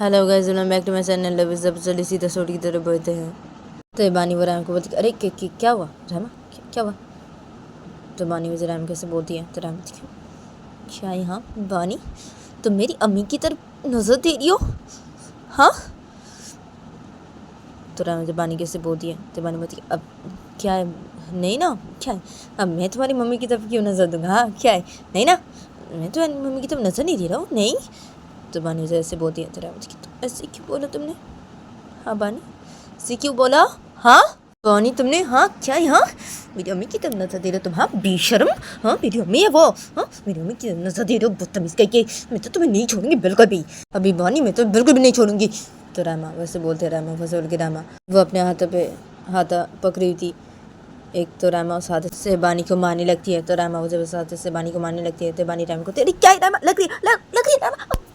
Hello guys, welcome back to my channel. अब इस episode इसी एपिसोड की तरफ बढ़ते हैं। तो बानी वो राम को बोलती, अरे क्या हुआ रहमा, क्या हुआ? तो बानी वो राम कैसे बोलती है, तो राम क्या यहाँ बानी तुम मेरी अम्मी की तरफ नजर दे रही हो? हाँ। तो राम जब बानी कैसे बोलती है तो बानी बोलती है, अब क्या है, नहीं ना, क्या है, अब मैं तुम्हारी मम्मी की तरफ क्यों नजर दूंगा? हाँ क्या है, नहीं ना, मैं तुम्हारी मम्मी की तरफ नजर नहीं दे रहा हूँ, नहीं। तो बानी वजह ऐसे बोलती है तो राम ऐसे क्यों बोला तुमने? हाँ बानी, ऐसे क्यों बोला? हाँ बानी तुमने, हाँ क्या है, हाँ मेरी अम्मी की तरफ नजर दे रहे हो तुम? हाँ बेशर्म, हाँ मेरी अम्मी है वो, हाँ मेरी अम्मी की तरफ नजर दे रहे हो बदतमीज करके। मैं तो तुम्हें नहीं छोड़ूंगी बिल्कुल भी, अभी बानी मैं तो बिल्कुल भी नहीं छोड़ूंगी। तो रामा वैसे बोलते, रामा वैसे बोल के रामा वो अपने हाथों पे हाथ पकड़ी हुई थी एक। तो रामा उस हाथ से बानी को मारने लगती है। तो रामा वो जब उस हाथ से बानी को मारने लगती है तो बानी रामा को, तेरी क्या है रामा, लग रही है रामा,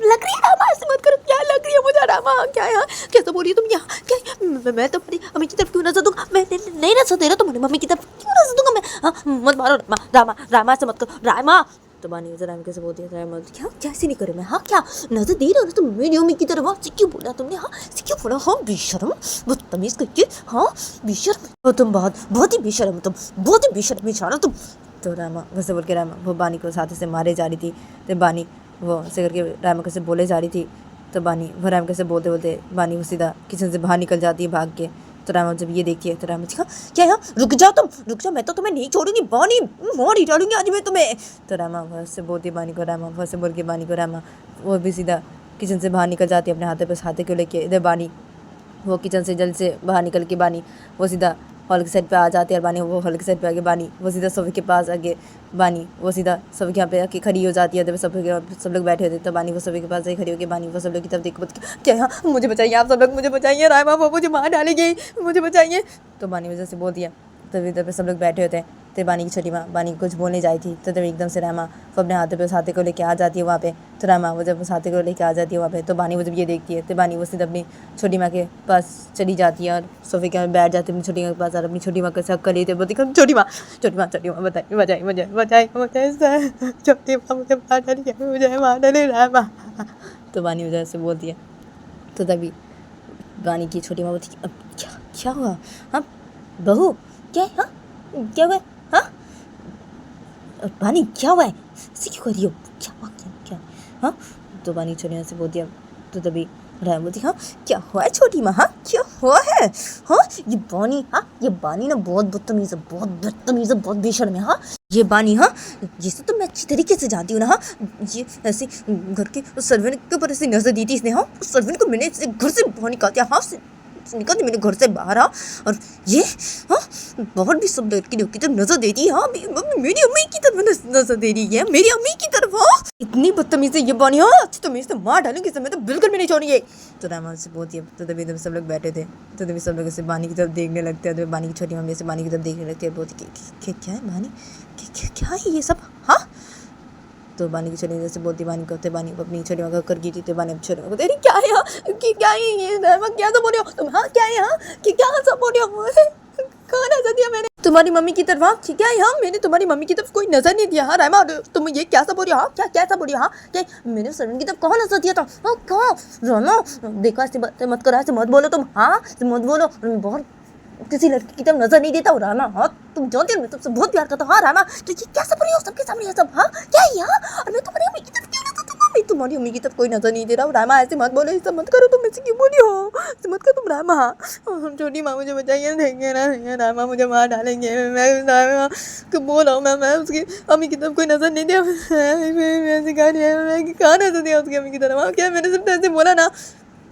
लग रही है रामा, ऐसे मत करो, क्या लग रही है मुझे रामा, क्या है, कैसे बोलिए तुम यहाँ, क्या मैं तुम्हारी अम्मी की तरफ क्यों नजर दूंगा? मैं नहीं नजर दे रहा तुम्हारी मम्मी की तरफ क्यों नजर दूंगा मैं? हाँ मत मारो रामा, रामा ऐसे मत करो रामा। तो बानी राम कैसे बोलती है, रामा क्या कैसे नहीं करे मैं, हाँ क्या नजर दे रहे हो तुम मेरी अम्मी की तरफ? हाँ क्यों बोला तुमने, हाँ क्यों बोला, हाँ बेशर्म बदतमीज करके, हाँ बेशर्म हो तुम, बहुत ही बेशर्म हो तुम, बहुत ही बेशर्म इंसान हो तुम। तो रामा वैसे बोल के रामा वो बानी को साथ से मारे जा रही थी। तो बानी वो ऐसे करके रामा कैसे बोले जा रही थी। तो बानी वो राम कैसे बोलते बोलते बानी वो सीधा किचन से बाहर निकल जाती है भाग के। तो रामा जब ये देखती है तो रामा जी क्या है, रुक जाओ तुम, रुक जाओ, मैं तो तुम्हें नहीं छोड़ूंगी बानी, मार ही डालूंगी आज मैं तुम्हें। तो रामा वैसे बोलती बानी को, रामा वैसे बोल के बानी को रामा वो भी सीधा किचन से बाहर निकल जाती है अपने हाथे पर हाथे को लेके। इधर बानी वो किचन से जल्द से बाहर निकल के बानी वो सीधा हॉल के साइड पे आ जाती है। और बानी वो हॉल के साइड पे आके बानी वो सीधा सोफे के पास आके बानी वो सीधा सोफे के यहाँ पे आके खड़ी हो जाती है। तो सब लोग बैठे होते तो बानी वो सोफे के पास खड़ी होकर बानी वो सब लोग की तरफ देख क्या यहाँ, मुझे बचाइए आप सब लोग, मुझे बचाइए, रायमा वो मुझे मार डालेगी, मुझे बचाइए। तो बानी वजह से बोल दिया। तभी इधर पे सब लोग बैठे होते हैं। तो बानी की छोटी माँ बानी कुछ बोलने जाई थी तो तभी एकदम से रामा वो अपने हाथे पे उस हाथे को लेके आ जाती है वहाँ पे। तो रामा वो जब उस हाथे को लेके आ जाती है वहाँ पे तो बानी वो जब ये देखती है तो बानी वो सीधा अपनी छोटी माँ के पास चली जाती है और सोफे के बैठ जाती है अपनी छोटी माँ के पास। और अपनी छोटी माँ को शक कर लेते बोलती, छोटी माँ बताइए बताइए छोटी माँ मुझे मार डाली, मुझे मार डाली रामा। तो बानी वजह से बोलती है। तो तभी बानी की छोटी माँ बोलती, अब क्या हुआ, हाँ बहू क्या है, हाँ क्या हुआ, हाँ बानी क्या हुआ है, ऐसे क्यों कर रही हो, क्या हुआ, क्या हाँ? तो बानी छोटी माँ से बोलती है। तो तभी राय बोलती, हाँ क्या हुआ है छोटी माँ, हाँ क्या हुआ है, हाँ ये बानी ना बहुत बदतमीज है, बहुत बेशर्म है। हाँ ये बानी, हाँ जिसे तो मैं अच्छी तरीके से जानती हूँ ना, हाँ ये ऐसे घर के सर्वेंट के ऊपर ऐसे नजर दी थी इसने, हाँ सर्वेंट को मैंने घर से बाहर निकाल दिया, हाँ निकल दी मैंने घर से बाहर। हाँ और ये हाँ बहुत भी सब लड़की की तरफ नजर देती है, हाँ मेरी अम्मी की तरफ नजर दे रही है, मेरी अम्मी की तरफ, हाँ इतनी बदतमीज है ये बानी, हाँ अच्छी तो मैं इसे मार डालूंगी, मैं तो बिल्कुल भी नहीं छोड़ूंगी। तो रामा से बोलती है। तो तभी सब लोग बैठे थे तो तभी सब लोग ऐसे बानी की तरफ देखने लगते हैं। तो बानी की छोटी मम्मी से बानी की तरफ देखने लगती है, बोलती क्या है बानी, क्या है ये सब, हाँ? तो बानी की छोटी जैसे बोलती बानी को, तो बानी को अपनी छोटी माँ कर गई थी। तो बानी छोटी माँ को, तेरी क्या है, क्या है ये क्या सब बोल रहे हो तुम, हाँ क्या है, हाँ क्या सब बोल रहे हो, कहाँ नजर दिया मैंने तुम्हारी मम्मी की तरफ, हाँ क्या है, हाँ मैंने तुम्हारी मम्मी की तरफ कोई नजर नहीं दिया, हाँ रामा तुम ये क्या सब बोल रही हो, हाँ क्या सब बोल रही हो, हाँ क्या मैंने सर्वेंट की तरफ कहाँ नजर दिया था, हाँ कहाँ रामा देखो ऐसे मत करो, ऐसे मत बोलो तुम, हाँ मत बोलो, बहुत किसी लड़की की तरफ नजर नहीं देता हूँ रामा, हाँ तुम जानती हो मैं तुमसे बहुत प्यार करता हूँ, हाँ रामा तो ये क्या सब बोल रही हो सबके सामने ये सब, हाँ क्या है यहाँ, और मैं तुम्हारी अम्मी की तरफ क्यों नजर दूंगा, मैं तुम्हारी अम्मी की तरफ कोई नजर नहीं दे रहा हूँ रामा, ऐसे मत बोलो, ऐसे मत करो, तुम ऐसे क्यों बोली हो, ऐसे मत करो तुम रामा, छोटी माँ मुझे बचाइए, देंगे ना रामा मुझे मार डालेंगे, मैं रामा को बोल रहा हूँ मैं उसकी अम्मी की तरफ कोई नजर नहीं दिया, मैं कहाँ नजर दिया उसकी अम्मी की तरफ, क्या मैंने सिर्फ ऐसे बोला ना।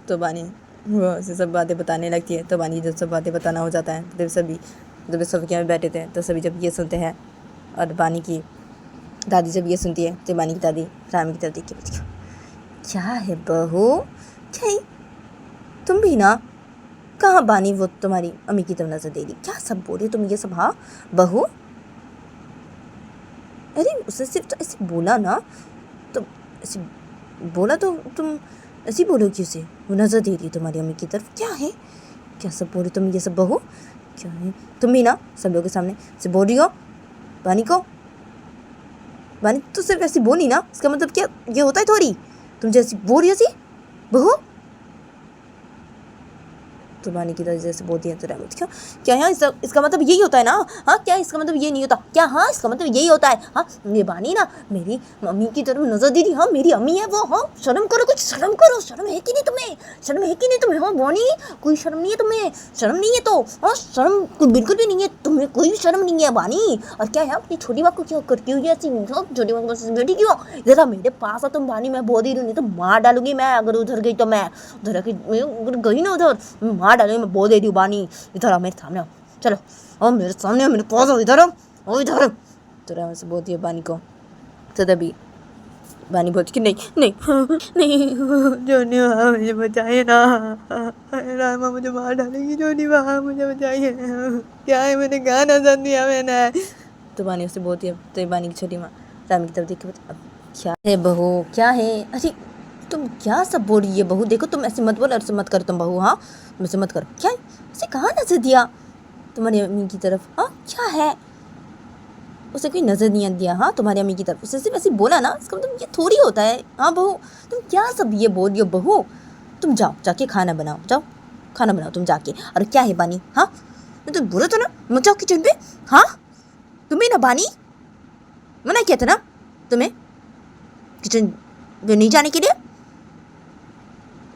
तो बानी वो ऐसे सब बातें बताने लगती है। तो बानी जब सब बातें बताना हो जाता है तो जब सब क्या में बैठे थे तो सभी जब ये सुनते हैं और बानी की दादी जब ये सुनती है तो बानी की दादी रामी की तरफ देख के, क्या है बहू, क्या है? तुम भी ना, कहाँ बानी वो तुम्हारी अम्मी की तरफ नजर दे रही, क्या सब बोल रही तुम ये सब, हाँ बहू, अरे उसने सिर्फ तो ऐसे बोला ना, तो ऐसे बोला तो तुम ऐसी बोलो कि उसे वो नजर दे रही तुम्हारी अम्मी की तरफ, क्या है, क्या सब बोल रही तुम ये सब बहू, क्या है? तुम भी ना सब लोगों के सामने से बोल रही हो बानी को, बानी तो सिर्फ ऐसी बोली ना, इसका मतलब क्या ये होता है थोड़ी, तुम जैसी बोल रही हो सी बहू, तो बानी की दादी जैसे बोलती है तो रहमत क्या यहाँ इसका मतलब यही होता है ना? हाँ क्या इसका मतलब ये नहीं होता क्या? हाँ इसका मतलब यही होता है। हाँ ये बानी ना मेरी मम्मी की तरफ नजर दे रही। हाँ मेरी अम्मी है वो। हाँ शर्म करो, कुछ शर्म करो। शर्म है कि नहीं तुम्हें? शर्म है कि नहीं तुम्हें? हाँ बानी कोई शर्म नहीं है तुम्हें? शर्म नहीं है तो? हाँ शर्म बिल्कुल भी नहीं है तुम्हें, कोई भी शर्म नहीं है बानी। और क्या है अपनी छोटी बात को क्यों करती हुई ऐसी छोटी बात को बेटी क्यों? जरा मेरे पास आ तुम बानी, मैं बोल रही हूँ नहीं तो मार डालूंगी मैं। अगर उधर गई तो मैं उधर गई ना उधर मार डालूंगी मैं, बोल दे रही हूँ बानी। इधर आओ मेरे सामने आओ, चलो और मेरे सामने आओ, मेरे पास आओ, इधर आओ इधर आओ। तो रामा से बोलती है बानी को। तो तभी बानी बोलती कि नहीं नहीं नहीं जोनी माँ मुझे बचाइए ना, रामा मुझे मार डालेगी, जोनी माँ मुझे बचाइए, क्या है मैंने कहा ना समझ दिया मैंने। तो बानी उससे बोलती है। तो बानी की छोटी माँ रामा की तरफ देख के बोलती अब क्या है बहू क्या है? अरे तुम क्या सब बोल रही है बहू? देखो तुम ऐसे मत बोलो, ऐसे मत करो तुम बहू। हाँ तुम ऐसे मत करो। क्या है उसे कहाँ नजर दिया तुम्हारी अम्मी की तरफ? हाँ क्या है उसे कोई नजर नहीं दिया? हाँ तुम्हारी अम्मी की तरफ उसे सिर्फ ऐसे बोला ना, इसका मतलब ये थोड़ी होता है। हाँ बहू तुम क्या सब ये बोल रही हो बहू? तुम जाओ जाके खाना बनाओ, जाओ खाना बनाओ तुम जाके। और क्या है बानी? हाँ तुम बोलो तो ना मत जाओ किचन पे। हाँ तुम्हें ना बानी मना किया था ना तुम्हें किचन पे नहीं जाने के लिए।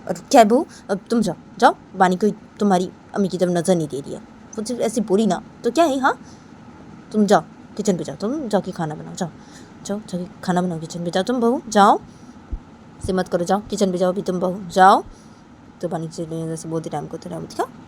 और क्या है बहू अब तुम जाओ जाओ, बानी को तुम्हारी अम्मी की तरफ नजर नहीं दे रही है, वो सिर्फ ऐसी बोली ना तो क्या है। हाँ तुम जाओ किचन पे जाओ, तुम जाके खाना बनाओ, जाओ जाओ जाके खाना बनाओ किचन पे जाओ तुम बहू, जाओ से मत करो, जाओ किचन पे जाओ भी तुम बहू जाओ। तो बानी जैसे बोलते टाइम को तो टाइम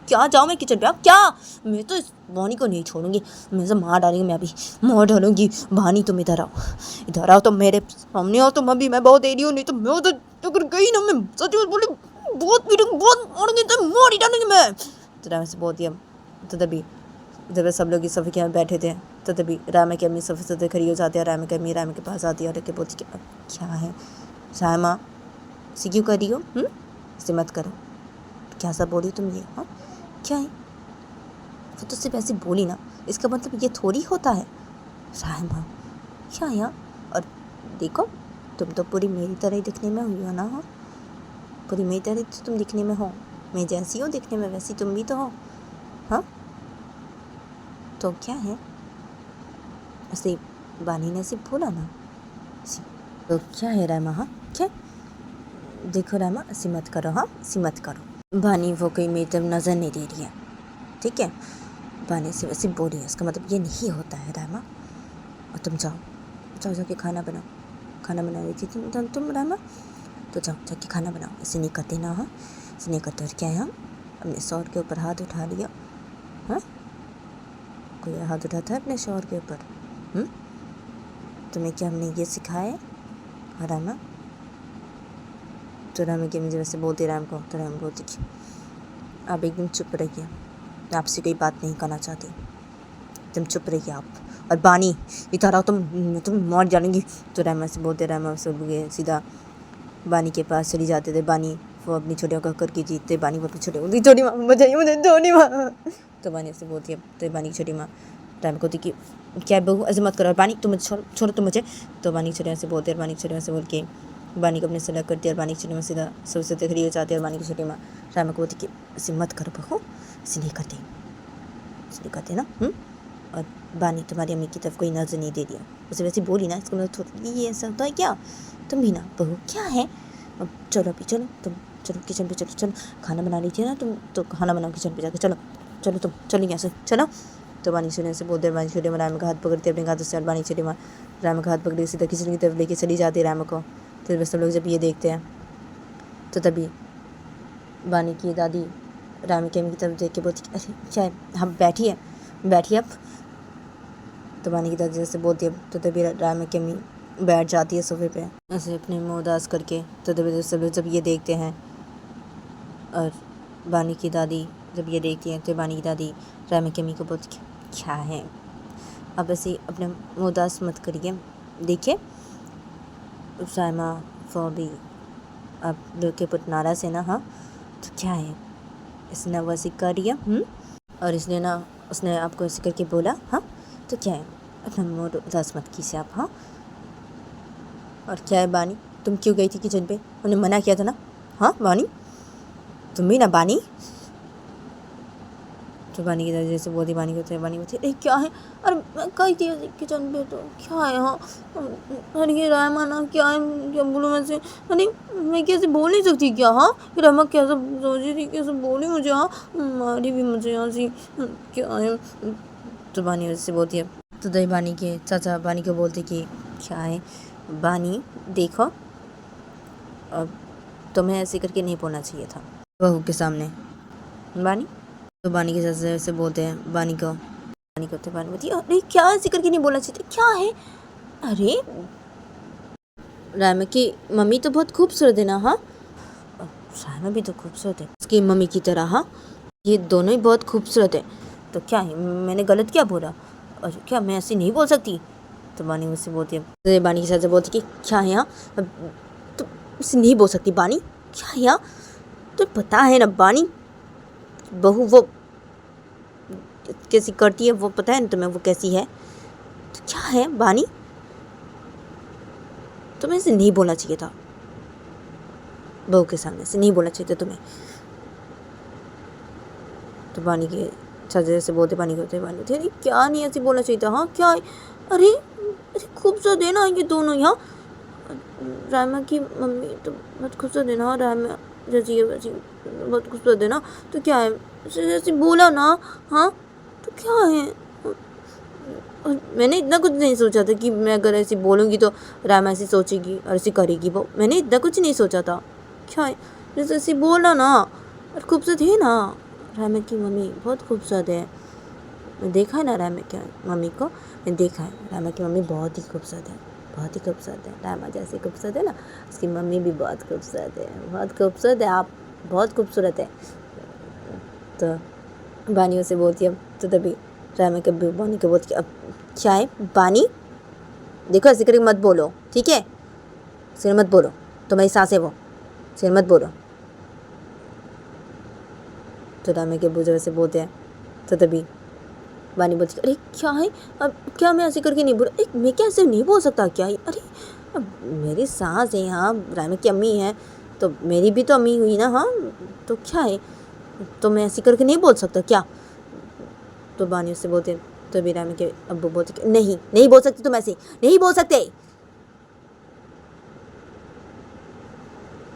क्या जाओ मैं किचन पे? आप क्या? मैं तो इस बानी को नहीं छोड़ूंगी, मैं से मार डालूंगी, मैं अभी मार डालूंगी। बानी तुम इधर आओ तो मेरे सामने आओ तुम अभी, मैं बहुत दे रही हूँ, नहीं तो मैं उधर अगर गई ना मैं सच में बोली बहुत पीटूंगी, बहुत मारूंगी, तो मार ही डालूंगी मैं। तो टाइम से बोलती है। तो तभी जब सब लोग इस सोफे के यहाँ बैठे थे तो तभी रामा की अम्मी सोफे से खड़ी हो जाती है। रामा की अम्मी रामा के पास आती है और बोलती कि क्या है शायमा से क्यों कर रही हो? इसे मत करो, क्या सब बोली तुम ये? हाँ क्या है वो तो सिर्फ ऐसी बोली ना, इसका मतलब ये थोड़ी होता है। शायमा क्या है यार? और देखो तुम तो पूरी मेरी तरह ही दिखने में हुई हो ना। हाँ पूरी मेरी तरह तो तुम दिखने में हो, मैं जैसी हो दिखने में वैसी तुम भी तो हो। हाँ तो क्या है ऐसे बानी ने ऐसे बोला ना, तो क्या है रामा? हाँ क्या देखो रामा ऐसे मत करो, हाँ ऐसे मत करो। बानी वो कोई मेरी तरफ नज़र नहीं दे रही है, ठीक है? बानी से वैसे बोल रही है, इसका मतलब ये नहीं होता है रामा। और तुम जाओ जाओ जाके खाना बनाओ, खाना बना रही थी तुम रामा, तो जाओ जाके खाना बनाओ। ऐसे नहीं करते ना, हाँ ऐसे नहीं करते। और क्या है? हमने शौहर के ऊपर हाथ उठा लिया। हाँ कोई हाथ उठाता है अपने शौहर के ऊपर? तुम्हें क्या हमने ये सिखाया है रामा? तो रामा की मुझे वैसे बोलती राम को, तो राम बोलती कि आप एकदम चुप रहिए, मैं आपसे कोई बात नहीं करना चाहती, तुम चुप रहिए आप। और बानी इधर आओ तुम मर जाएंगी। तो रामा से बोलते रामा सब सीधा बानी के पास चली जाते थे। बानी वो अपनी छोटियों का करके जीतते, बानी वो अपनी छोटी बोलती छोटी माँ बचाइए मुझे छोटी माँ। तो बानी से बोलती है, तो बानी की छोटी माँ राम को होती कि क्या बहू ऐसे मत करो, बानी तुम मुझे छोड़ो तुम मुझे। तो बानी की छोटी से बोलते हैं, बानी की छोटी से बोल के बानी को अपने से अलग करती है। और बानी की छोटी माँ सीधा सबसे खड़ी हो जाती है। और बानी की छोटी माँ राम को बोलती कि ऐसे मत करो बहू, ऐसे नहीं करते, ऐसे नहीं करते ना। और बानी तुम्हारी अम्मी की तरफ कोई नजर नहीं दे दिया, उसे वैसे बोली ना, इसको मतलब ये ऐसा होता है क्या? तुम भी ना बहू क्या है? अब चलो अभी चलो तुम, चलो किचन पे चलो, चलो खाना बना ली थी ना तुम, तो खाना बनाओ किचन पे जाकर, चलो चलो तुम चलो यहाँ से चलो। तो बानी छोटे से बोलते बानी छोटे में राम का हाथ पकड़ते अपने हाथों से, और बानी छोटे में राम का हाथ पकड़ सीधा किचन की तरफ लेके चली जाती है राम को। तो बस सब लोग जब ये देखते हैं तो तभी बानी की दादी राम की अम्मी की तरफ देख के बोलती अरे क्या है, हम बैठिए आप। तो बानी की दादी जैसे बोलती है तो तभी राम की अम्मी बैठ जाती है सोफे पे ऐसे अपने मुँह उदास करके। तो तभी सब लोग जब ये देखते हैं और बानी की दादी जब ये देखती है तो बानी की दादी राम की अम्मी को बोलती क्या है, अब ऐसे अपने मुँह उदास मत करिए, देखिए सायमा वो भी आप लोग के पुत नाराज़ है ना। हाँ तो क्या है, इसने वैसे कर रही है और इसलिए ना उसने आपको ऐसे करके बोला। हाँ तो क्या है, अपना मुँह उदास मत कीजिए आप। हाँ और क्या है बानी, तुम क्यों गई थी किचन पे? उन्हें मना किया था ना। हाँ बानी तुम भी ना बानी तो बानी की दादी से बोलती बानी को बानी बोलती अरे क्या है, अरे मैं कही थी किचन पे तो क्या है हाँ, अरे ये रहमा ना क्या है, क्या बोलूँ मैं से, अरे मैं कैसे बोल नहीं सकती क्या हाँ, रहमा कैसे सोची थी कैसे बोली मुझे हाँ, मारी भी मुझे यहाँ से क्या है। तो बानी उससे बोलती है तो दही बानी के चाचा बानी को बोलते कि क्या है बानी देखो, अब तुम्हें ऐसे करके नहीं बोलना चाहिए था बहू के सामने बानी। तो बानी के चाचा से बोलते हैं बानी को तो बानी बोलती है अरे क्या ऐसे करके नहीं बोलना चाहिए था, क्या है, अरे रायमा की मम्मी तो बहुत खूबसूरत है ना हाँ, रायमा भी तो खूबसूरत है उसकी मम्मी की तरह हाँ, ये दोनों ही बहुत खूबसूरत है, तो क्या है मैंने गलत क्या बोला, और क्या मैं ऐसे नहीं बोल सकती। तो बानी मुझसे बोलती है तो बानी के साथ बोलती कि क्या है यहाँ, तो ऐसे नहीं बोल सकती बानी, क्या है यहाँ, तो पता है ना बानी बहू वो कैसी करती है वो पता है ना तुम्हें वो कैसी है, तो क्या है बानी तुम्हें ऐसे नहीं बोलना चाहिए था, बहू के सामने से नहीं बोलना चाहिए था तुम्हें। तो बानी के चाचा से बोलते बानी को बानी होते अरे क्या नहीं ऐसे बोलना चाहिए था हाँ, क्या है, अरे अरे खूबसूरत है ना ये दोनों यहाँ, रायमा की मम्मी तो बहुत खूबसूरत है ना, रायमा जैसी है वैसी बहुत खूबसूरत है ना, तो क्या है जैसे बोला ना हाँ, तो क्या है, और मैंने इतना कुछ नहीं सोचा था कि मैं अगर ऐसी बोलूँगी तो रायमा ऐसी सोचेगी और ऐसी करेगी वो, मैंने इतना कुछ नहीं सोचा था, क्या है जैसे ऐसी बोला ना, और खूबसूरत है ना रायमा की मम्मी बहुत खूबसूरत है, मैं देखा है ना रायमा की मम्मी को, मैं देखा है रायमा की मम्मी बहुत ही खूबसूरत है, बहुत ही खूबसूरत है, रायमा जैसी खूबसूरत है ना उसकी मम्मी भी बहुत खूबसूरत है, बहुत खूबसूरत है, आप बहुत खूबसूरत है। तो बानी उसे बोलती है तो तभी रायमा के बानी को बोलती है अब क्या है बानी देखो ऐसे करके मत बोलो ठीक है, सिर मत बोलो, तुम्हारी सास है वो, सिर मत बोलो। तो रायमा के अब्बू जब ऐसे बोलते हैं तो तभी बानी बोलती अरे क्या है, अब क्या मैं ऐसे करके नहीं बोला, एक मैं क्या ऐसे नहीं बोल सकता क्या, अरे अब मेरी सास है यहाँ रायमा की अम्मी है तो मेरी भी तो अम्मी हुई ना हाँ, तो क्या है तो मैं ऐसे करके नहीं बोल सकता क्या। तो बानी उससे बोलते तो भी रायमा के अब्बू बोलते नहीं नहीं बोल सकते तुम ऐसे नहीं बोल सकते,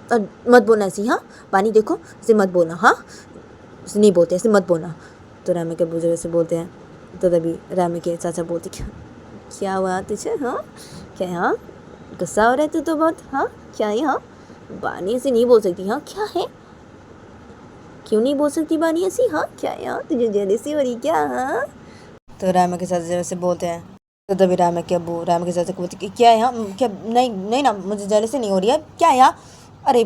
और मत बोलना ऐसी हाँ बानी देखो ऐसे मत बोलना हाँ, ऐसे नहीं बोलते ऐसे मत बोलना। तो रायमा के अब्बू जब ऐसे बोलते हैं तो तभी रायमा के चाचा बोलते क्या हुआ तुझे हाँ, क्या हाँ गुस्सा हो रहा है तू तो बहुत हाँ, क्या है हाँ बानी ऐसे नहीं बोल सकती हाँ, क्या है क्यों नहीं बोल सकती बानी ऐसी हाँ, क्या है हाँ तुझे जेलसी हो रही क्या हाँ। तो रायमा के चाचा जब ऐसे बोलते हैं तो तभी रायमा के अब्बू रायमा के चाचा को बोलते कि क्या है हाँ, क्या नहीं नहीं ना मुझे जेलसी नहीं हो रही है, क्या है हाँ, अरे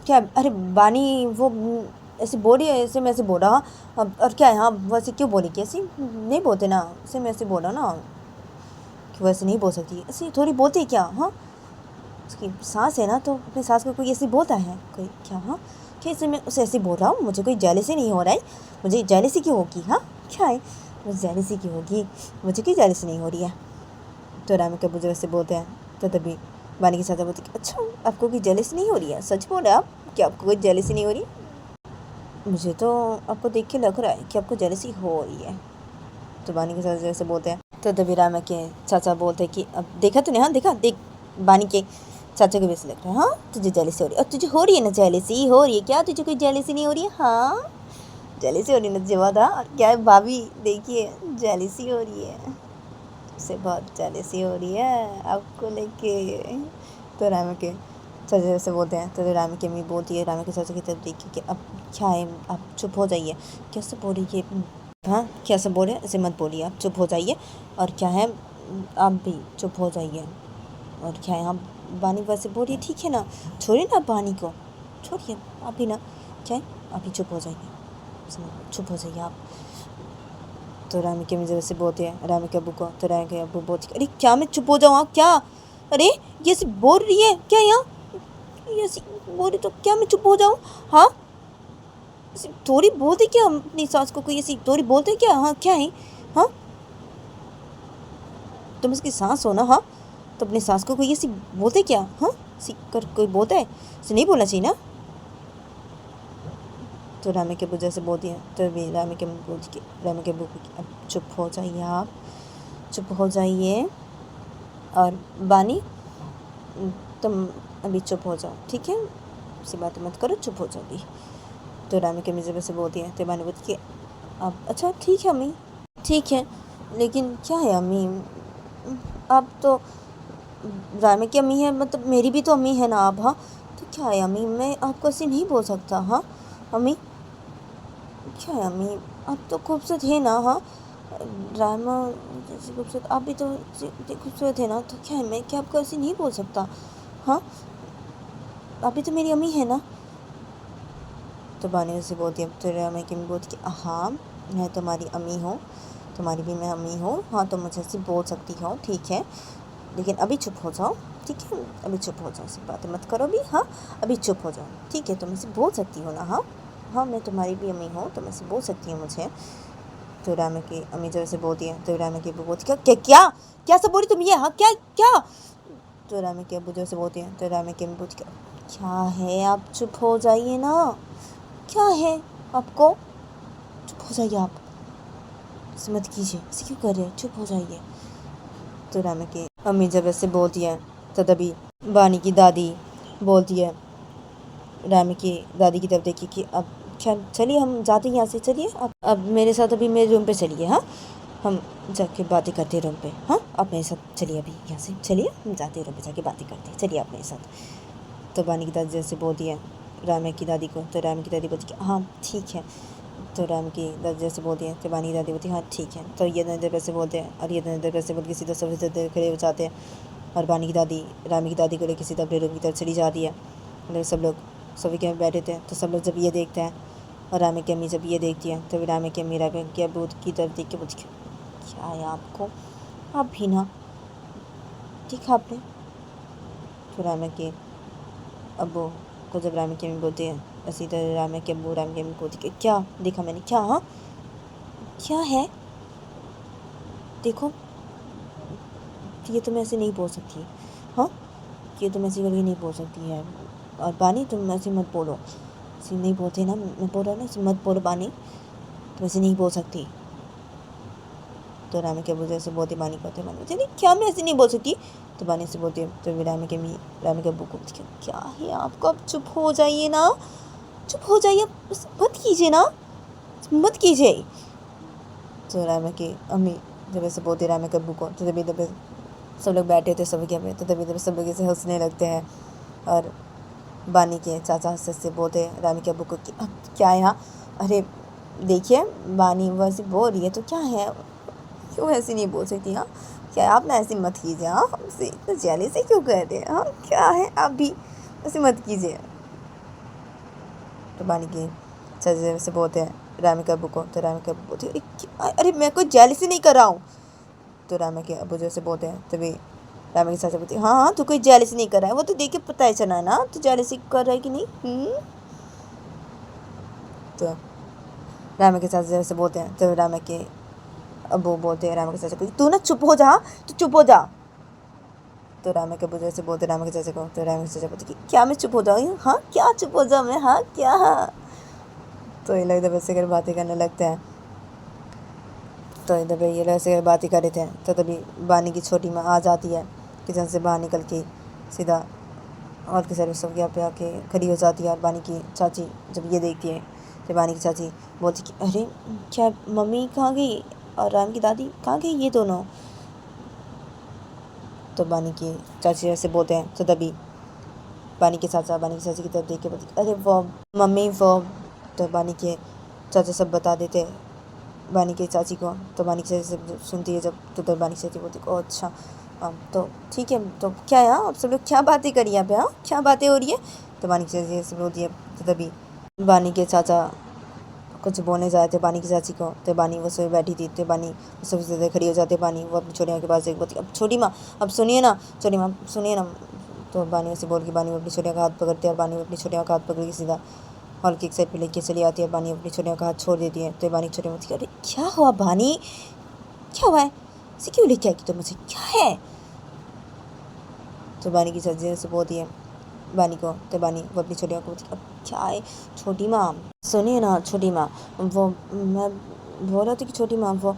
क्या अरे बानी वो ऐसे बोल रही है ऐसे मैं ऐसे बोल रहा हाँ, और क्या है हाँ वैसे क्यों बोली कि ऐसे नहीं बोलते ना, ऐसे मैं ऐसे बोल रहा ना कि वैसे नहीं बोल सकती, ऐसे थोड़ी बोलती है क्या हाँ, उसकी सास है ना तो अपनी सास को कोई ऐसे बोलता है कोई क्या हाँ, क्या इसे मैं उसे ऐसे बोल रहा हूँ, मुझे कोई जेलसी नहीं हो रहा है, मुझे जेलसी क्यों होगी हाँ, क्या है मुझे जेलसी क्यों होगी, मुझे कोई जेलसी नहीं हो रही है। तो रायमा के अब्बू जब ऐसे बोलते हैं तो तभी बानी के साथ बोलते अच्छा आपको कोई जेलसी नहीं हो रही है, सच बोल रहे आप कि आपको कोई जेलसी नहीं हो रही, मुझे तो आपको देख के लग रहा है कि आपको जेलसी हो रही है। तो बानी के साथ जैसे बोलते हैं तो तभी रायमा के चाचा बोलते हैं कि अब देखा तूने हाँ देखा देख बानी के चाचा को वैसे लग रहा है हाँ तुझे जेलसी हो रही है, और तुझे हो रही है ना जेलसी हो रही है क्या, तुझे कोई जेलसी नहीं हो रही है हाँ, जेलसी हो रही है ना जवाब हाँ, और क्या है भाभी देखिए जेलसी हो रही है, उससे बहुत जेलसी हो रही है आपको लेके। तो रायमा के चाचा जैसे बोलते हैं तो रायमा की अम्मी बोलती है रायमा के चाचा की तरफ देखिए कि अब क्या है आप चुप हो जाइए, कैसे बोल रही है हाँ कैसे बोले ऐसे मत बोलिए, आप चुप हो जाइए, और क्या है आप भी चुप हो जाइए, और क्या है आप बानी वैसे बोलिए ठीक है ना, छोड़िए ना बानी को छोड़िए आप भी ना, क्या है आप ही चुप हो जाइए, चुप हो जाइए आप। तो रायमा की अम्मी जब से बोलते हैं रायमा के अब्बू को, तो रायमा के अब्बू बोलते अरे क्या मैं चुप हो जाऊँ क्या, अरे ये ऐसे बोल रही है क्या यहाँ, ये ऐसी बोल रही तो क्या मैं चुप हो जाऊँ हाँ, थोड़ी बोलते क्या अपनी सास को कोई ऐसी थोड़ी बोलते क्या हाँ, क्या है हाँ तुम इसकी सास हो ना हाँ, तो अपनी सास को कोई ऐसी बोलते क्या हाँ, ऐसी कर कोई बोलता है ऐसे नहीं बोलना चाहिए ना। तो रामे के अब्बू जैसे बोल दिया तो भी रामे के अब्बू अब चुप हो जाइए, आप चुप हो जाइए। और बानी, तुम अभी चुप हो जाओ, ठीक है, ऐसी बातें मत करो, चुप हो जाओ अभी। तो रामे के अम्मी जब ऐसे बोल दिया तो बानी बोलती कि अब अच्छा ठीक है अम्मी, ठीक है, लेकिन क्या है अम्मी, आप तो रामे की अम्मी है, मतलब मेरी भी तो अम्मी है ना आप। हाँ तो क्या है अम्मी, मैं आपको ऐसे नहीं बोल सकता। हाँ अम्मी, क्या है अम्मी, आप तो खूबसूरत है ना। हाँ रामा जैसे खूबसूरत, आप भी तो खूबसूरत है ना, तो क्या है, मैं क्या आपको ऐसे नहीं बोल सकता। हाँ आप भी तो मेरी अम्मी है ना। तो बानी उसे बोलती है, तो रामा की अम्मी बोलती कि हाँ मैं तुम्हारी अम्मी हूँ, तुम्हारी भी मैं अम्मी हूँ। हाँ तो मुझे ऐसे बोल सकती हो, ठीक है, लेकिन अभी चुप हो जाओ, ठीक है, अभी चुप हो जाओ, ऐसी बातें मत करो अभी। हाँ अभी चुप हो जाओ, ठीक है, तुम ऐसे बोल सकती हो ना। हाँ हाँ मैं तुम्हारी भी अम्मी हूँ, तुम ऐसे बोल सकती हो मुझे। तो रामा की अम्मी जब ऐसे बोलती है तो रामा की अब्बू बोलती क्या क्या क्या क्या सब बोली तुम ये, हाँ क्या क्या। तो रामा की अब्बू जब ऐसे बोलती है तो रामा की अम्मी बोलती क्या है, आप चुप हो जाइए ना, क्या है आपको, चुप हो जाइए आप, ऐसे मत कीजिए, ऐसे क्यों कर रहे हैं, चुप हो जाइए। तो रामा की अम्मी जब ऐसे बोलती है तो तभी बानी की दादी बोलती है, रामा की दादी की तरफ देखी कि अब चलिए हम जाते हैं यहाँ से, चलिए अब मेरे साथ अभी मेरे रूम पे चलिए। हाँ हम जाके बातें करते हैं रूम पे। हाँ आप मेरे साथ चलिए, अभी यहाँ से चलिए, हम जाते हैं रूम पे जाके बातें करते हैं, चलिए आप मेरे साथ। तो बानी की दादी जैसे बोलती है रामा की दादी को, तो रामा की दादी बोलती है हाँ ठीक है। तो राम की दादी जैसे बोलती है तो बानी की दादी बोलती है हाँ ठीक है। तो ये इधर पैसे बोलते हैं और ये इधर पैसे बोल के सीधा सब इधर खड़े हो जाते हैं। और बानी की दादी रामी की दादी को लेकर सीधा अपने रूम की तरफ चली जाती है। मतलब सब लोग सोफे के में बैठे थे, तो सब लोग जब ये देखते हैं और रामे की अम्मी जब ये देखती है तो रामे की अम्मी रामे की अब्बू की तरफ देख के बोलती क्या है आपको, आप भी ना देखा आपने। तो रामे के अब्बू को जब रामे की अम्मी बोलती है ऐसी तरह रामे के अब्बू रामे की अम्मी बोलती कि क्या देखा मैंने, क्या हाँ क्या है, देखो ये तो मैं ऐसे नहीं बोल सकती। हाँ ये तो मैं ऐसे कभी नहीं बोल सकती है। और बानी तुम ऐसे मत बोलो, ऐसे नहीं बोलते ना, मैं बोल रहा हूँ ना ऐसे मत बोलो बानी, तुम ऐसे नहीं बोल सकती। तो रामे के अब्बू जैसे बोलते बानी कहते बानी बोलते नहीं क्या मैं ऐसे नहीं बोल सकती। तो बानी से बोलती है तो रामे के अब्बू को क्या है आपको, अब चुप हो जाइए ना, चुप हो जाइए, मत कीजिए ना, मत कीजिए। तो रामे की अम्मी जब ऐसे बोलती रामे के अब्बू को तो तभी तभी सब लोग बैठे थे सोफे के में, तो तभी तभी सब लोग ऐसे हंसने लगते हैं। और बानी के चाचा हंस से बोलते रामी के अब्बू को कि अब क्या है यहाँ, अरे देखिए बानी वैसे बोल रही है तो क्या है, क्यों ऐसी नहीं बोल सकती। हाँ क्या है, आप ना ऐसी मत कीजिए, हाँ हमसे इतना जेलसी क्यों कर रहे हैं, हाँ क्या है आप भी ऐसे मत कीजिए। तो बानी के चाचा से बोलते हैं रामी के अब्बू को, तो रामी के अब्बू बोलते अरे मैं कोई जेलसी नहीं कर रहा हूँ। तो रामा के अब्बू जैसे बोलते हैं तभी रामा के चाचा बोलते हैं हाँ हाँ तू कोई जेलसी नहीं कर रहा है, वो तो देख के पता ही चला है ना तू जेलसी कर रहा है कि नहीं। तो रामा के चाचा जैसे बोलते हैं तो रामा के अब्बू बोलते हैं रामा के चाचा को तू ना चुप हो जा, तू चुप हो जा। तो रामा के अब्बू जैसे बोलते रामा के चाचा को, तो रामा के चाचा बोलते कि क्या मैं चुप हो जाऊँ, हाँ क्या चुप हो जाऊँ मैं, हाँ क्या। हाँ तो ये लोग इधर वैसे कर बातें करने लगते हैं। तो इधर पे ये लोग ऐसे बातें कर रहे थे तो तभी बानी की छोटी माँ आ जाती है किचन से बाहर निकल के सीधा और के सर्विस सब पे आके खड़ी हो जाती है। और बानी की चाची जब ये देखती है तो बानी की चाची बोलती कि अरे क्या मम्मी कहाँ गई और राम की दादी कहाँ गई ये दोनों। तो बानी की चाची ऐसे बोलते हैं तो तभी बानी के चाचा बानी की चाची की तरफ देख के बोलती अरे वो मम्मी वो। तो बानी के चाचा सब बता देते बानी की चाची को। तो बानी की चाची से सुनती है जब तो बानी की चाची बोलती ओ अच्छा तो ठीक है, तो क्या है आप सब लोग क्या बातें करी यहाँ पे, हाँ क्या बातें हो रही है। तो बानी की चाची से बोलती है तो तभी बानी के चाचा कुछ बोलने जाए थे बानी की चाची को, तो बानी वो सोई बैठी थी, तो बानी सबसे ज़्यादा खड़ी हो जाती है। बानी वो अपनी छोटी माँ के पास एक बोलती अब छोटी माँ अब सुनिए ना, छोटी माँ सुनिए ना। तो बानी उसे बोल के बानी अपनी छोटी माँ का हाथ पकड़ती है और बानी अपनी छोटी माँ का हाथ पकड़ के सीधा हॉल की एक साइड पे लेके चली आती है। बानी अपनी छोटी माँ का हाथ छोड़ देती है। तो बानी छोटी माँ अरे क्या हुआ बानी, क्या हुआ है, इसे क्यों लेके आई तो मुझे क्या है। तो बानी की चाची से बोलती है बानी को, तो बानी वो अपनी छोटी माँ को बोलती अब क्या है छोटी माँ सुनिए ना छोटी माँ, वो मैं बोल रहा था कि छोटी माँ वो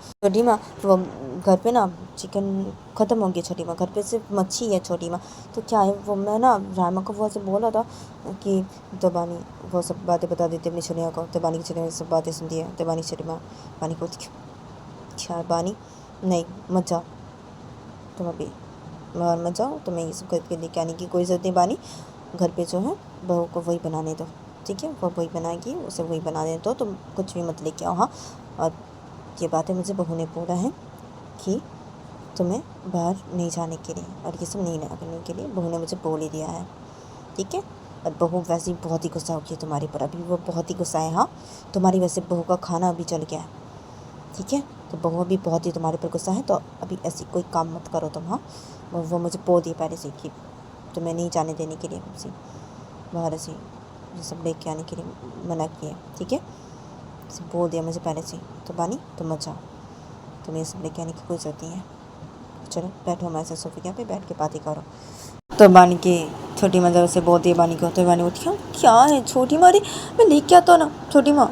घर पे ना चिकन ख़त्म हो गया छोटी माँ, घर पे सिर्फ मच्छी है छोटी माँ। तो क्या है वो, मैं ना रामा को वो से बोला था कि तो बानी वो सब बातें बता देती अपनी छोटी माँ को। तो बानी की छोटी माँ सब बातें सुनती है। तो बानी की छोटी माँ बानी को क्या बानी नहीं मत जाओ तुम अभी बाहर मत जाओ, तुम्हें ये सब करके लेके आने की कोई ज़रूरत नहीं बानी। घर पे जो है बहू को वही बनाने दो, ठीक है, वो वही बनाएगी, उसे वही बनाने दो, तुम कुछ भी मत लेके आओ। हाँ, और ये बातें मुझे बहू ने बोला है कि तुम्हें बाहर नहीं जाने के लिए और ये सब नहीं करने के लिए बहू ने मुझे बोल ही दिया है, ठीक है। और बहू वैसे ही बहुत ही गुस्सा हो गई तुम्हारे पर, अभी वो बहुत ही गुस्सा है। हाँ, तुम्हारी वैसे बहू का खाना अभी चल गया है, ठीक है। तो बहू अभी बहुत ही तुम्हारे पर गुस्सा है, तो अभी ऐसी कोई काम मत करो तुम। हाँ, वो मुझे बोल दिया पहले से कि तुम्हें नहीं जाने देने के लिए मुझसे बाहर से ये सब लेके आने के लिए मना किया, ठीक है, इसे बोल दिया मुझे पहले से। तो बानी तुम मत जाओ, तुम्हें ये सब लेके आने की कोई ज़रूरत नहीं है। चलो बैठो हमारे साथ सोफे पे बैठ के बातें करो। तो बानी की छोटी माँ जब से बोलती है बानी को, तो बानी बोलती है क्या है छोटी माँ, मैं लेके आता हूँ ना छोटी माँ,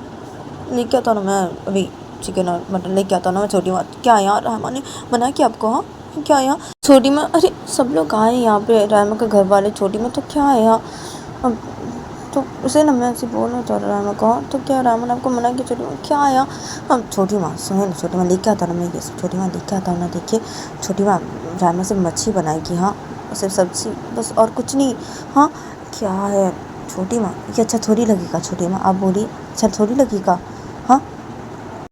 लेके आता हूँ ना मैं अभी चिकन और मटन लेके आता हूँ ना मैं छोटी माँ। क्या यार रामा ने मना किया आपको? हाँ क्या यहाँ छोटी माँ, अरे सब लोग आए यहाँ पे रामा के घर वाले, छोटी माँ तो क्या है यहाँ। अब तो उसे ना मैं ऐसे बोलना चाह रहा रामा को, तो क्या रामा ने आपको मना किया? छोटी माँ क्या आया? अब छोटी माँ सुने ना, छोटी माँ लेके आता ना मैं ये सब, छोटी माँ लेके आता हूँ ना। देखिए छोटी माँ रामा से मच्छी बनाएगी, हाँ सिर्फ सब्जी बस और कुछ नहीं। हाँ क्या है छोटी माँ, ये अच्छा थोड़ी लगेगा छोटी माँ, आप बोलिए अच्छा थोड़ी लगेगा? हाँ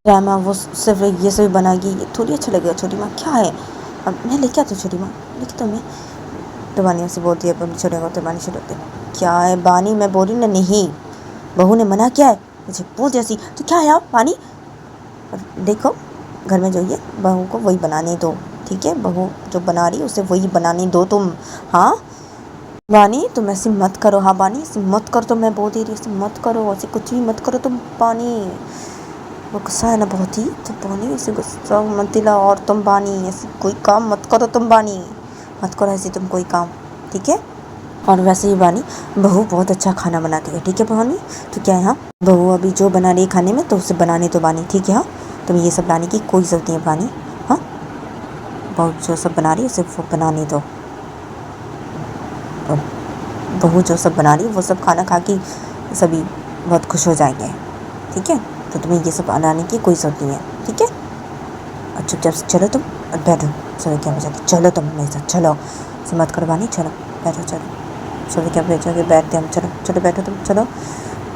रामा वो सिर्फ ये सब बनाएगी, ये थोड़ी अच्छा लगेगा छोटी माँ, क्या है। अब मैं लेके आती हूँ छोटी माँ, लेके तो मैं तो बानी से बोलती है अपनी छोटे को। तो बानी छोटे होते क्या है बानी, मैं बोल रही ना नहीं, बहू ने मना किया है मुझे बोल जैसी, तो क्या है आप बानी। और देखो घर में जो ये बहू को वही बनाने दो, ठीक है, बहू जो बना रही है उसे वही बनाने दो तुम। हाँ बानी तुम ऐसे मत करो, हाँ बानी ऐसे मत करो, तो मैं बोल दे रही ऐसे मत करो, ऐसे कुछ भी मत करो तुम बानी। वो गुस्सा है ना बहुत ही, तो बानी ऐसे गुस्सा मत दिला, और तुम बानी ऐसे कोई काम मत करो, तुम बानी मत करो ऐसे तुम कोई काम, ठीक है। और वैसे ही बानी बहू बहुत अच्छा खाना बनाती है, ठीक है बानी, तो क्या है हाँ बहू अभी जो बना रही है खाने में तो उसे बनाने तो बानी, ठीक है। हाँ तुम्हें ये सब लाने की कोई ज़रूरत नहीं है बानी। हाँ बहू जो सब बना रही है उसे वो बनाने दो, और बहू जो सब बना रही है वो सब खाना खा के सभी बहुत खुश हो जाएंगे, ठीक है। तो तुम्हें ये सब बनाने की कोई ज़रूरत नहीं है, ठीक है। और चुपचाप से चलो तुम और बैठो, चलो क्या बजाते, चलो तुम मेरे साथ चलो, से मत करो बानी, चलो बैठो चलो, चलो क्या भेजोगे बैठते हम, चलो चलो बैठो तुम चलो।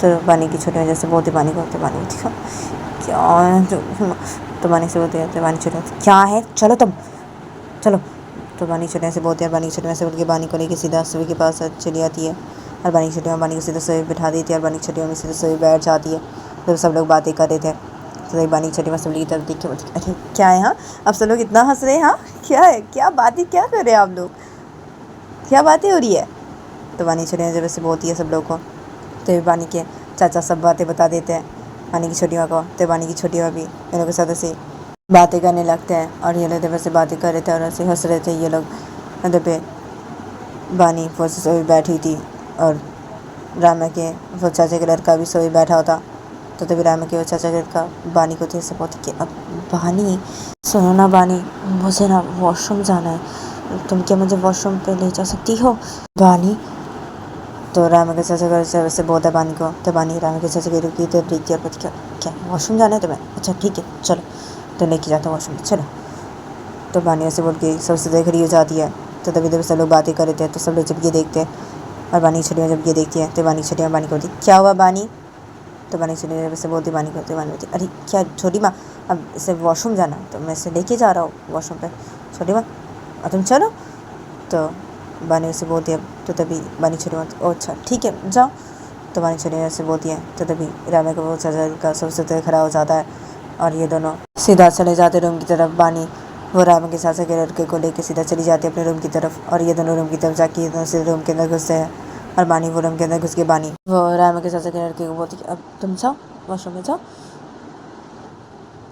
तो बानी की छोटी वजह से बोलते बानी को, होते बानी होती क्या है तो बानी से बोलते हैं बानी छोटे क्या है चलो तुम चलो। तो बानी छोटे से बोलते हैं, बानी छोटे में से बोल के बानी को लेकर सीधा सुबह के पास चली आती है, और बानी छोटी में बानी को सीधा सुबह बिठा देती है, और बानी छोटी में सीधा सुबह बैठ जाती है। तो सब लोग बातें कर रहे थे, तो बानी छोटी में सब की तरफ देख के बोलती अरे क्या है हाँ, अब सब लोग इतना हंस रहे हैं, हाँ क्या है, क्या बातें क्या कर रहे हैं आप लोग, क्या बातें हो रही है। तो बानी छोटी जब से बोलती है सब लोग को, तो बानी के चाचा सब बातें बता देते हैं बानी की छोटी माँ को। तो बानी की छोटी माँ भी इन लोगों के साथ ऐसे बातें करने लगते हैं, और ये लोग वैसे बातें कर रहे थे और ऐसे हंस रहे थे ये लोग। मतलब पे बानी वो सोई बैठी थी, और रामा के वो चाचा के लड़का भी सोई बैठा होता। तो तभी रामा के वो चाचा के लड़का बानी को थे से बोलते कि अब बानी सुनो ना बानी, मुझे ना वॉशरूम जाना है, तुम क्या मुझे वॉशरूम पे ले जा सकती हो बानी। तो रामा के चाचा से बोलता है बानी को। तो बानी रामा के चाचा के रुकी तो देखती है और क्या क्या वॉशरूम जाना है तुम्हें, अच्छा ठीक है चलो, तो लेके जाता हूँ वॉशरूम चलो। तो बानी ऐसे बोल के सबसे देख रही हो जाती है। तो तभी तभी सब लोग बातें कर रहे थे, तो सब लोग जब ये देखते हैं, और बानी छुट्टियाँ जब ये देखती है, तो बानी छुट्टियाँ बानी को बोलती क्या हुआ बानी। तो बानी छुट्टियाँ से बोलती बानी को, तो बानी बोलती अरे क्या छोटी माँ, अब इसे वॉशरूम जाना तो मैं इसे लेके जा रहा हूँ वॉशरूम पे, छोटी माँ और तुम चलो। तो बानी उसे बोलती है, तो तभी बानी छोटी माँ ओ अच्छा ठीक है जाओ। तो बानी छोटी से बोलती है, तो तभी रामा का वो चाचा का सबसे खड़ा हो जाता है, और ये दोनों सीधा चले जाते रूम की तरफ। बानी वो रामा के चाचा के लड़के को लेकर सीधा चली जाती है अपने रूम की तरफ, और ये दोनों रूम की तरफ जाके सीधे रूम के अंदर घुसते हैं, और बानी वो रूम के अंदर घुस के बानी वो रामा के चाचा के लड़के को बोलती कि अब तुम जाओ वॉशरूम में जाओ।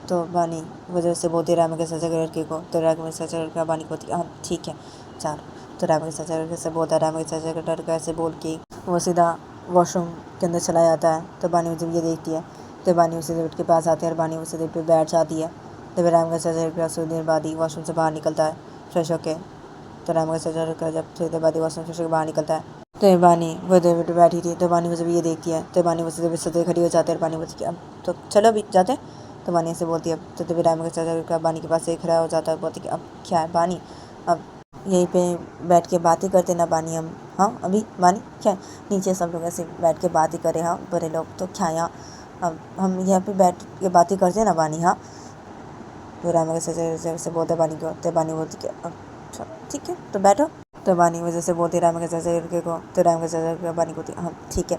तो बानी वजह से बोलती रामा के चाचा के लड़के को। तो रामा के चाचा लड़का बानी को बोलती हाँ ठीक है चार। तो रामा के चाचा लड़के से बोलता है, रामा के चाचा का लड़का ऐसे बोल के वो सीधा वॉशरूम के अंदर चला जाता है। तो बानी जब ये देखती है तो बानी उसे डेविड के पास आती है और बानी उसे डेविड पे बैठ जाती है। तो राम का चाचा थोड़ी देर बाद ही वॉशरूम से बाहर निकलता है फ्रेश होके। तो राम का चाचा जब थोड़ी देर बाद ही वॉशरूम फ्रेश होकर बाहर निकलता है तो बानी वो डेविड पे बैठी थी। तो बानी वो जब ये देखती है तो बानी उसे डेविड से खड़ी हो जाती है और बानी बोलती है अब तो चलो अभी जाते हैं। तो बानी ऐसे बोलती है तो डेविड राम का चाचा बानी के पास से खड़ा हो जाता है, बोलती है अब क्या है बानी, अब यहीं पे बैठ के बातें करते ना बानी हम, हाँ अभी बानी क्या है नीचे सब लोग ऐसे बैठ के बात ही करें, हाँ बड़े लोग तो क्या यहाँ अब हम यहाँ पे बैठ के बातें करते ना बानी, हाँ। तो राम से बोलते बानी को। तो बानी बोलती कि अच्छा ठीक है तो बैठो। तो बानी वजह से बोलती राम के चाचा को। तो राम के चाचा बानी को हाँ ठीक है।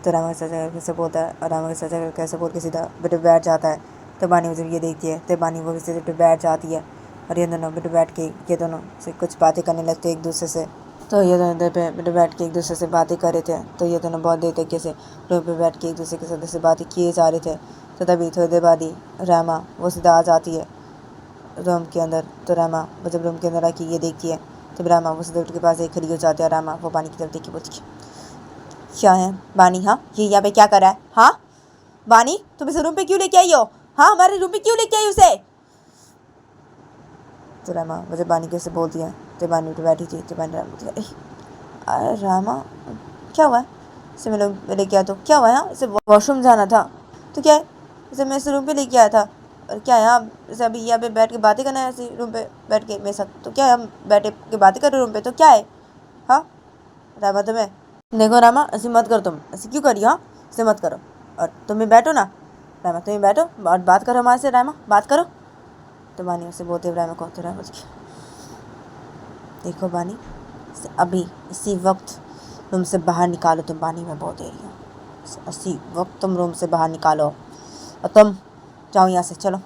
तो राम के चाचा से बोलता है और राम के चाचा कैसे बोल के सीधा बेटे बैठ जाता है। तो बानी जब ये देखती है तो बानी वो सीधे पे बैठ जाती है और ये दोनों बेटे बैठ के ये दोनों से कुछ बातें करने लगते एक दूसरे से। तो ये दोनों इधर पे बेटे बैठ के एक दूसरे से बातें कर रहे थे। तो ये दोनों बहुत देर तरीके से रूम पे बैठ के एक दूसरे के साथ से बातें किए जा रहे थे। तो तभी थोड़ी देर बाद ही रामा वो सीधा आ जाती है रूम के अंदर। तो रामा वो जब रूम के अंदर आके ये देखती है तो रामा वो सीधे के पास एक खड़ी हो जाती है। रामा वो बानी की तरफ देखी बोलती क्या है बानी, हाँ ये यहाँ पे क्या कर रहा है, हाँ बानी तुम इसे रूम पे क्यों लेके आई हो, हाँ हमारे रूम पे क्यों लेके आई उसे। तो रामा मुझे बानी कैसे बोलती है। तो बानी उठ बैठी थी। तो बानी रामा बोलती अरे रामा क्या हुआ है इसे मैं लोग लेके आया तो क्या हुआ है, हाँ इसे वॉशरूम जाना था तो क्या है, इसे मैं इसे रूम पे लेके आया था और क्या है यहाँ इसे अभी यहाँ पे बैठ के बातें करना है ऐसे रूम पे बैठ के मेरे साथ, तो क्या है हम बैठे के बातें कर रहे रूम पे तो क्या है, हाँ रामा तुम्हें देखो रामा ऐसे मत करो, तुम ऐसे क्यों करी, हाँ ऐसे मत करो और तुम भी बैठो ना रामा, तुम बैठो और बात करो हमारे से रामा बात करो। तो बानी उसे बोलते रामा को। तो रामा देखो बानी अभी इसी वक्त रूम से बाहर निकालो तुम, बानी में बहुत देरी है, इसी वक्त तुम रूम से बाहर निकालो और तुम जाओ यहाँ से, चलो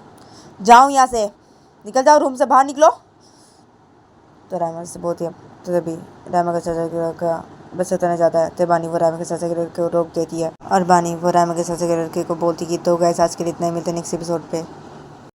जाओ यहाँ से निकल जाओ रूम से बाहर निकलो। तो रामा से बोलती है। तो तभी रामा का चाचा का बस उतरने जाता है। तो बानी वो रामा के चाचा के लड़के को रोक देती है और बानी वो रामा के चाचा के लड़के को बोलती कि तो गैस आज के लिए इतना ही, मिलते नेक्स्ट एपिसोड पे।